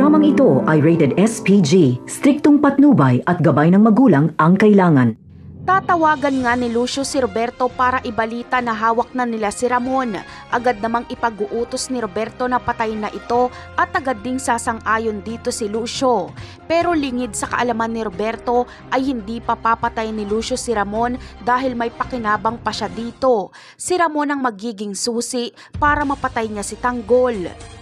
Programang ito ay rated SPG, striktong patnubay at gabay ng magulang ang kailangan. Tatawagan nga ni Lucio si Roberto para ibalita na hawak na nila si Ramon. Agad namang ipag-uutos ni Roberto na patayin na ito at agad ding sasang-ayon dito si Lucio. Pero lingid sa kaalaman ni Roberto ay hindi pa papatay ni Lucio si Ramon dahil may pakinabang pa siya dito. Si Ramon ang magiging susi para mapatay niya si Tanggol.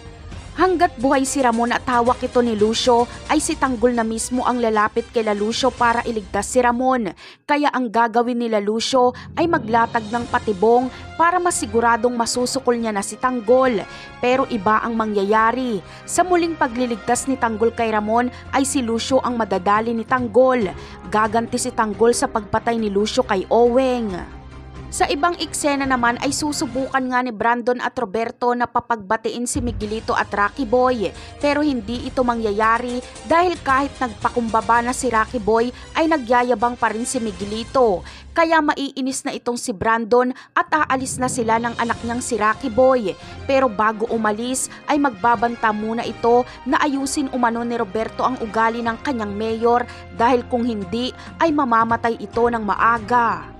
Hanggat buhay si Ramon at hawak ito ni Lucio, ay si Tanggol na mismo ang lalapit kay Lucio para iligtas si Ramon. Kaya ang gagawin nila Lucio ay maglatag ng patibong para masiguradong masusukol niya na si Tanggol. Pero iba ang mangyayari. Sa muling pagliligtas ni Tanggol kay Ramon ay si Lucio ang madadali ni Tanggol. Gaganti si Tanggol sa pagpatay ni Lucio kay Oweng. Sa ibang eksena naman ay susubukan nga ni Brandon at Roberto na papagbatiin si Miguelito at Rocky Boy. Pero hindi ito mangyayari dahil kahit nagpakumbaba na si Rocky Boy ay nagyayabang pa rin si Miguelito. Kaya maiinis na itong si Brandon at aalis na sila ng anak niyang si Rocky Boy. Pero bago umalis ay magbabanta muna ito na ayusin umano ni Roberto ang ugali ng kanyang mayor dahil kung hindi ay mamamatay ito ng maaga.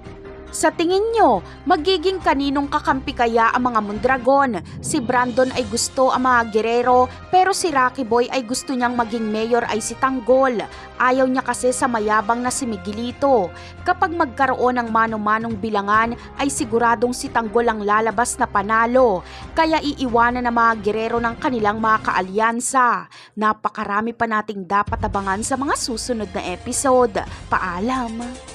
Sa tingin nyo, magiging kaninong kakampi kaya ang mga Mondragon? Si Brandon ay gusto ang mga gerero pero si Rocky Boy ay gusto niyang maging mayor ay si Tanggol. Ayaw niya kasi sa mayabang na si Miguelito. Kapag magkaroon ng mano-manong bilangan ay siguradong si Tanggol ang lalabas na panalo. Kaya iiwanan ng mga gerero ng kanilang mga kaalyansa. Napakarami pa nating dapat abangan sa mga susunod na episode. Paalam!